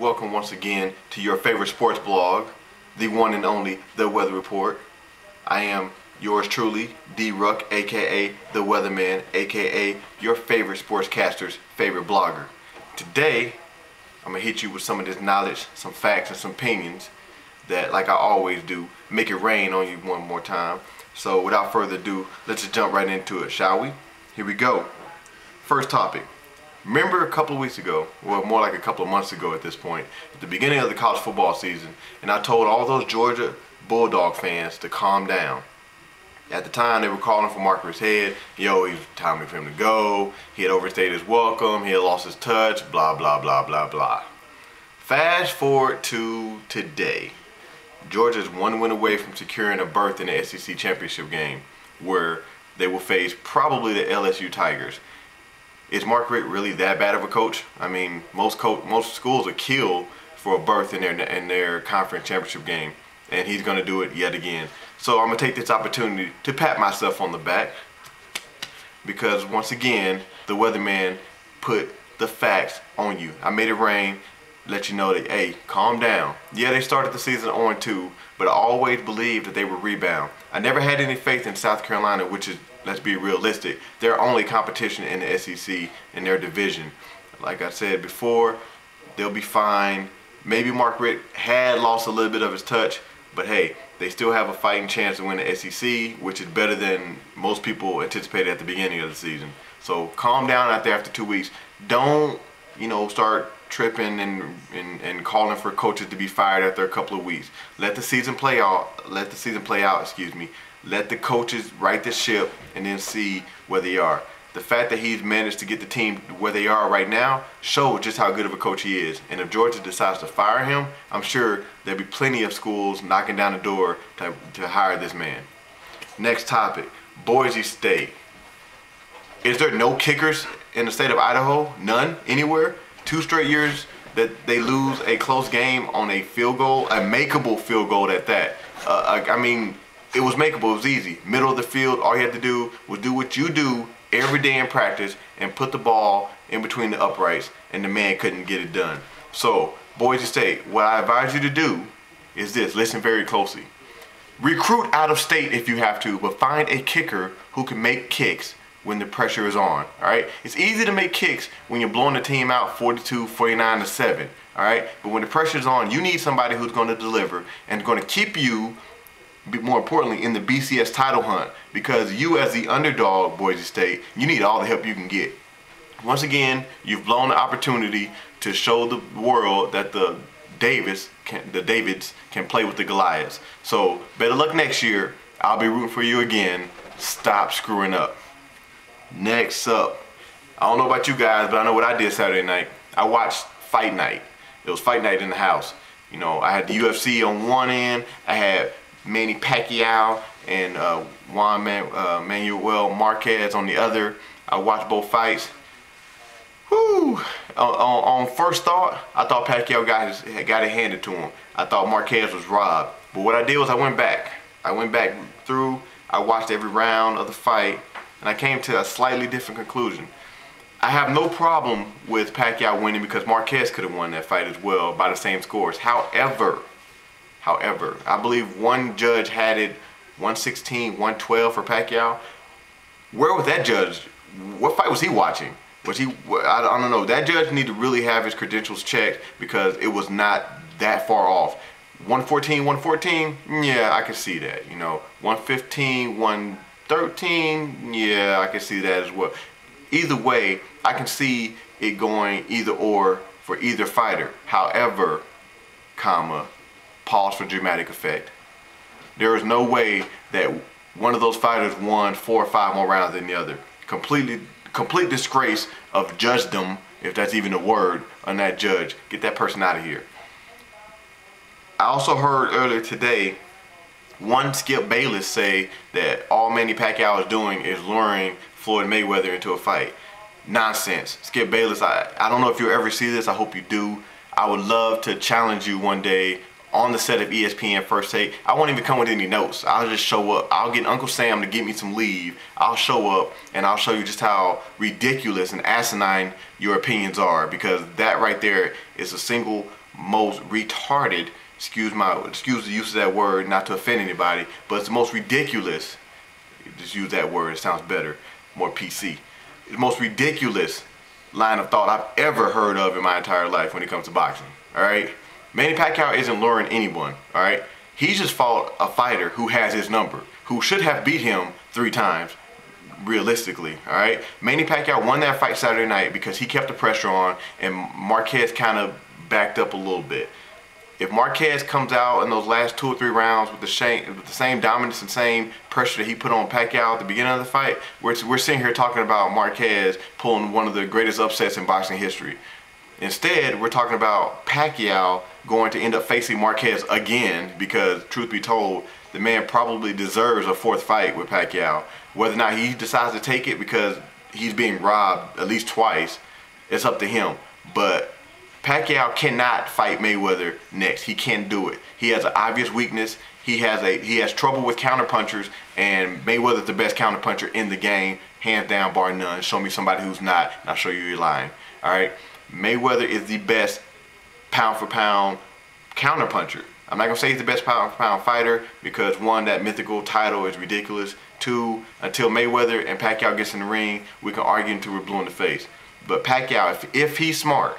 Welcome once again to your favorite sports blog, the one and only The Weather Report. I am yours truly, D-Ruck, aka The Weatherman, aka your favorite sportscaster's favorite blogger. Today, I'm gonna hit you with some of this knowledge, some facts, and some opinions that, like I always do, make it rain on you one more time. So without further ado, let's just jump right into it, shall we? Here we go. First topic. Remember a couple of weeks ago, well more like a couple of months ago at this point, at the beginning of the college football season, and I told all those Georgia Bulldog fans to calm down. At the time, they were calling for Marquez's head. Yo, it was time for him to go. He had overstayed his welcome. He had lost his touch. Blah, blah, blah, blah, blah. Fast forward to today. Georgia's one win away from securing a berth in the SEC championship game, where they will face probably the LSU Tigers. Is Mark Richt really that bad of a coach? I mean, most schools are killed for a berth in their conference championship game, and he's going to do it yet again. So I'm going to take this opportunity to pat myself on the back, because once again, the weatherman put the facts on you. I made it rain, let you know that, hey, calm down. Yeah, they started the season 0-2, but I always believed that they would rebound. I never had any faith in South Carolina, which is, let's be realistic, their only competition in the SEC in their division. Like I said before, they'll be fine. Maybe Mark Richt had lost a little bit of his touch, but hey, they still have a fighting chance to win the SEC, which is better than most people anticipated at the beginning of the season. So calm down out there after 2 weeks. Don't, start tripping and calling for coaches to be fired after a couple of weeks. Let the season play out. Let the coaches right the ship and then see where they are. The fact that he's managed to get the team where they are right now shows just how good of a coach he is. And if Georgia decides to fire him, I'm sure there'll be plenty of schools knocking down the door to hire this man. Next topic, Boise State. Is there no kickers in the state of Idaho? None? Anywhere? 2 straight years that they lose a close game on a field goal, a makeable field goal at that. I mean, it was makeable, it was easy. Middle of the field, all you had to do was do what you do every day in practice and put the ball in between the uprights, and the man couldn't get it done. So, Boise State, what I advise you to do is this, listen very closely. Recruit out of state if you have to, but find a kicker who can make kicks when the pressure is on, all right? It's easy to make kicks when you're blowing the team out 42, 49 to 7, all right? But when the pressure is on, you need somebody who's going to deliver and going to keep you, more importantly, in the BCS title hunt, because you as the underdog, Boise State, you need all the help you can get. Once again, you've blown the opportunity to show the world that the Davids can play with the Goliaths. So better luck next year. I'll be rooting for you again. Stop screwing up. Next up, I don't know about you guys, but I know what I did Saturday night. I watched Fight Night. It was Fight Night in the house. I had the UFC on one end. I had Manny-Pacquiao and Manuel Marquez on the other. I watched both fights. Whew. On first thought, I thought Pacquiao got it handed to him. I thought Marquez was robbed. But what I did was I went back. Through. I watched every round of the fight, and I came to a slightly different conclusion. I have no problem with Pacquiao winning because Marquez could have won that fight as well by the same scores. However, I believe one judge had it 116, 112 for Pacquiao. Where was that judge? What fight was he watching? I don't know. That judge need to really have his credentials checked because it was not that far off. 114, 114, yeah, I can see that. 115, 113, yeah, I can see that as well. Either way, I can see it going either or for either fighter. However, pause for dramatic effect. There is no way that one of those fighters won 4 or 5 more rounds than the other. Complete disgrace of judgedom, if that's even a word, on that judge. Get that person out of here. I also heard earlier today one Skip Bayless say that all Manny Pacquiao is doing is luring Floyd Mayweather into a fight. Nonsense. Skip Bayless, I don't know if you'll ever see this. I hope you do. I would love to challenge you one day on the set of ESPN First Take. I won't even come with any notes. I'll just show up. I'll get Uncle Sam to give me some leave. I'll show up and I'll show you just how ridiculous and asinine your opinions are, because that right there is a single most retarded, excuse the use of that word, not to offend anybody, but it's the most ridiculous, just use that word, it sounds better, more PC. It's the most ridiculous line of thought I've ever heard of in my entire life when it comes to boxing. All right, Manny Pacquiao isn't luring anyone. All right, he just fought a fighter who has his number, who should have beat him 3 times, realistically. All right, Manny Pacquiao won that fight Saturday night because he kept the pressure on, and Marquez kind of backed up a little bit. If Marquez comes out in those last 2 or 3 rounds with the same dominance and same pressure that he put on Pacquiao at the beginning of the fight, we're sitting here talking about Marquez pulling one of the greatest upsets in boxing history. Instead, we're talking about Pacquiao going to end up facing Marquez again because, truth be told, the man probably deserves a 4th fight with Pacquiao. Whether or not he decides to take it because he's being robbed at least twice, it's up to him. But Pacquiao cannot fight Mayweather next. He can't do it. He has an obvious weakness. He has trouble with counterpunchers, and Mayweather's the best counterpuncher in the game, hands down, bar none. Show me somebody who's not, and I'll show you you're lying. All right, Mayweather is the best pound for pound counterpuncher. I'm not gonna say he's the best pound for pound fighter because 1, that mythical title is ridiculous. 2, until Mayweather and Pacquiao gets in the ring, we can argue until we're blue in the face. But Pacquiao, if he's smart,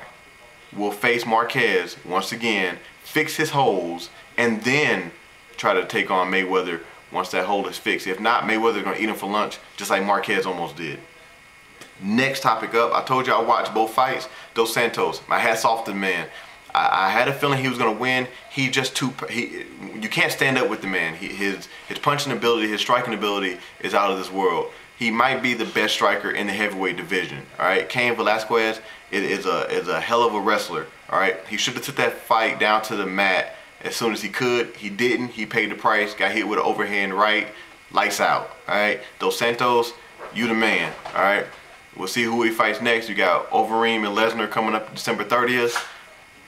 will face Marquez once again, fix his holes, and then try to take on Mayweather once that hole is fixed. If not, Mayweather's gonna eat him for lunch, just like Marquez almost did. Next topic up, I told you I watched both fights. Dos Santos, my hat's off to the man. I had a feeling he was gonna win. You can't stand up with the man. His punching ability, his striking ability is out of this world. He might be the best striker in the heavyweight division. All right, Cain Velasquez is a hell of a wrestler. All right, he should have took that fight down to the mat as soon as he could. He didn't. He paid the price. Got hit with an overhand right. Lights out. All right, Dos Santos, you the man. All right, we'll see who he fights next. You got Overeem and Lesnar coming up December 30th.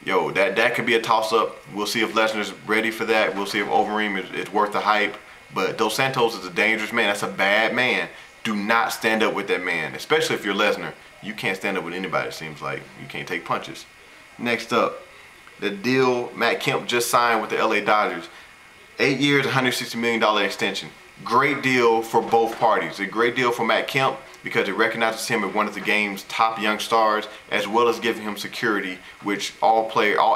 Yo, that could be a toss-up. We'll see if Lesnar's ready for that. We'll see if Overeem is worth the hype. But Dos Santos is a dangerous man. That's a bad man. Do not stand up with that man, especially if you're Lesnar. You can't stand up with anybody, it seems like. You can't take punches. Next up, the deal Matt Kemp just signed with the LA Dodgers. 8 years, $160 million extension. Great deal for both parties. A great deal for Matt Kemp because it recognizes him as one of the game's top young stars, as well as giving him security, which all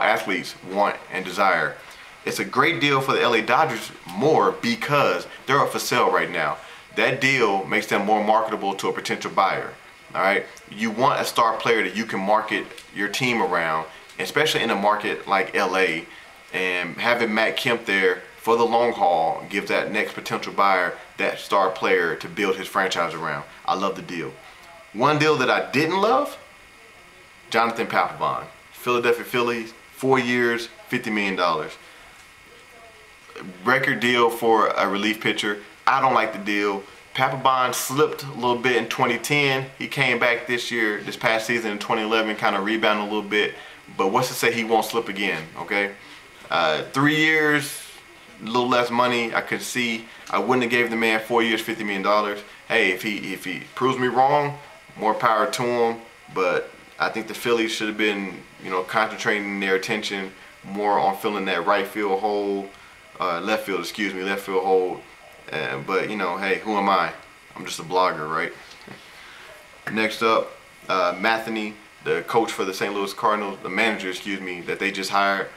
athletes want and desire. It's a great deal for the LA Dodgers more because they're up for sale right now. That deal makes them more marketable to a potential buyer. All right, you want a star player that you can market your team around, especially in a market like LA, and having Matt Kemp there for the long haul gives that next potential buyer that star player to build his franchise around. I love the deal. One deal that I didn't love, Jonathan Papelbon, Philadelphia Phillies, 4 years, $50 million. Record deal for a relief pitcher. I don't like the deal. Papelbon slipped a little bit in 2010. He came back this past season in 2011, kind of rebounded a little bit. But what's to say he won't slip again, okay? 3 years, a little less money. I could see I wouldn't have gave the man 4 years, $50 million. Hey, if he proves me wrong, more power to him. But I think the Phillies should have been, concentrating their attention more on filling that right field hole, left field hole. But hey, who am I? I'm just a blogger, right? Next up, Matheny, the coach for the St. Louis Cardinals, the manager, that they just hired.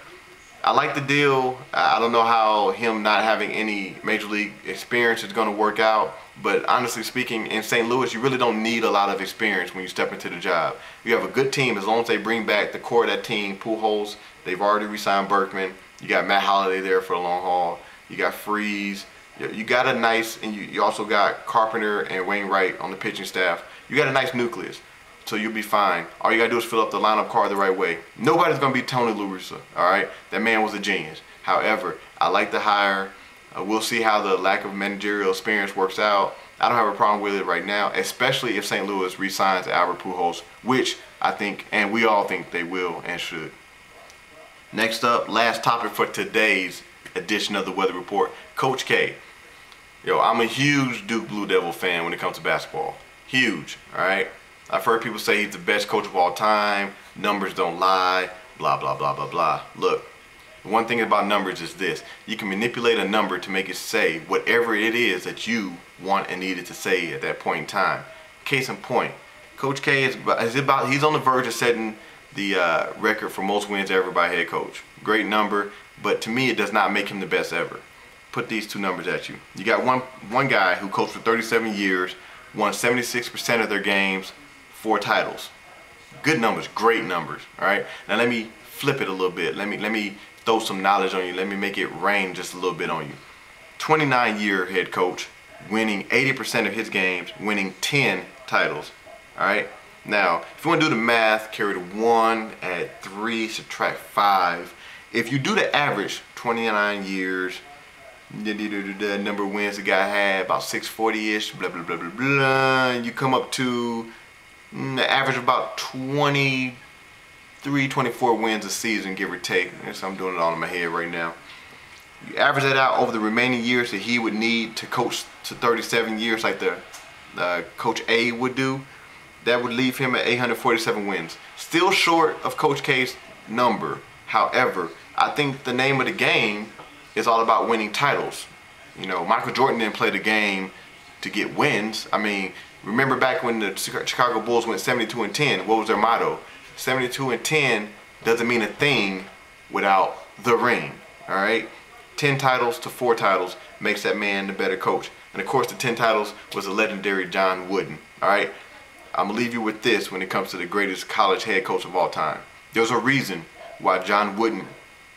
I like the deal. I don't know how him not having any major league experience is going to work out. But honestly speaking, in St. Louis, you really don't need a lot of experience when you step into the job. You have a good team as long as they bring back the core of that team. Pujols, they've already re-signed Berkman. You got Matt Holliday there for the long haul. You got Freese. You got a nice, and you also got Carpenter and Wainwright on the pitching staff. You got a nice nucleus, so you'll be fine. All you got to do is fill up the lineup card the right way. Nobody's going to be Tony La Russa, all right? That man was a genius. However, I like the hire. We'll see how the lack of managerial experience works out. I don't have a problem with it right now, especially if St. Louis re-signs Albert Pujols, which I think, and we all think they will and should. Next up, last topic for today's edition of the Weather Report, Coach K. Yo, I'm a huge Duke Blue Devil fan when it comes to basketball. Huge, all right? I've heard people say he's the best coach of all time. Numbers don't lie. blah, blah, blah, blah, blah. Look, the one thing about numbers is this. You can manipulate a number to make it say whatever it is that you want and need it to say at that point in time. Case in point, Coach K he's on the verge of setting the record for most wins ever by a head coach. Great number, but to me it does not make him the best ever. Put these two numbers at you. You got one guy who coached for 37 years, won 76% of their games, 4 titles. Good numbers, great numbers. All right. Now let me flip it a little bit. Let me throw some knowledge on you. Let me make it rain just a little bit on you. 29-year head coach, winning 80% of his games, winning 10 titles. All right. Now, if you want to do the math, carry the 1, add 3, subtract 5. If you do the average, 29 years, the number of wins the guy had, about 640-ish, blah, blah, blah, blah, blah. And you come up to the average of about 23, 24 wins a season, give or take. So I'm doing it all in my head right now. You average that out over the remaining years that he would need to coach to 37 years like the Coach A would do. That would leave him at 847 wins. Still short of Coach K's number. However, I think the name of the game is all about winning titles. You know, Michael Jordan didn't play the game to get wins. I mean, remember back when the Chicago Bulls went 72-10, what was their motto? 72-10 doesn't mean a thing without the ring, all right? 10 titles to 4 titles makes that man the better coach. And of course, the 10 titles was the legendary John Wooden, all right? I'm gonna leave you with this when it comes to the greatest college head coach of all time. There's a reason why John Wooden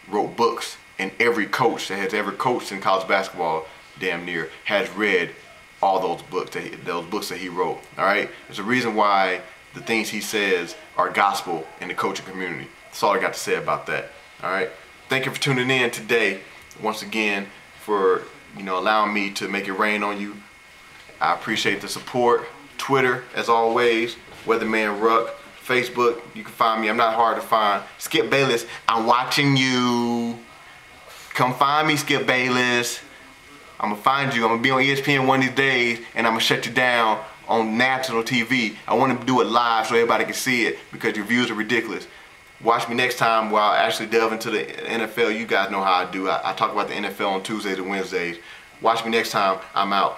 wrote books, and every coach that has ever coached in college basketball, damn near, has read all those books that he wrote. All right, there's a reason why the things he says are gospel in the coaching community. That's all I got to say about that. All right, thank you for tuning in today. Once again, for allowing me to make it rain on you. I appreciate the support. Twitter, as always, Weatherman Ruck. Facebook, you can find me. I'm not hard to find. Skip Bayless, I'm watching you. Come find me, Skip Bayless. I'm gonna find you. I'm gonna be on ESPN one of these days, and I'm gonna shut you down on national TV. I want to do it live so everybody can see it because your views are ridiculous. Watch me next time where I actually delve into the NFL. You guys know how I do. I talk about the NFL on Tuesdays and Wednesdays. Watch me next time. I'm out.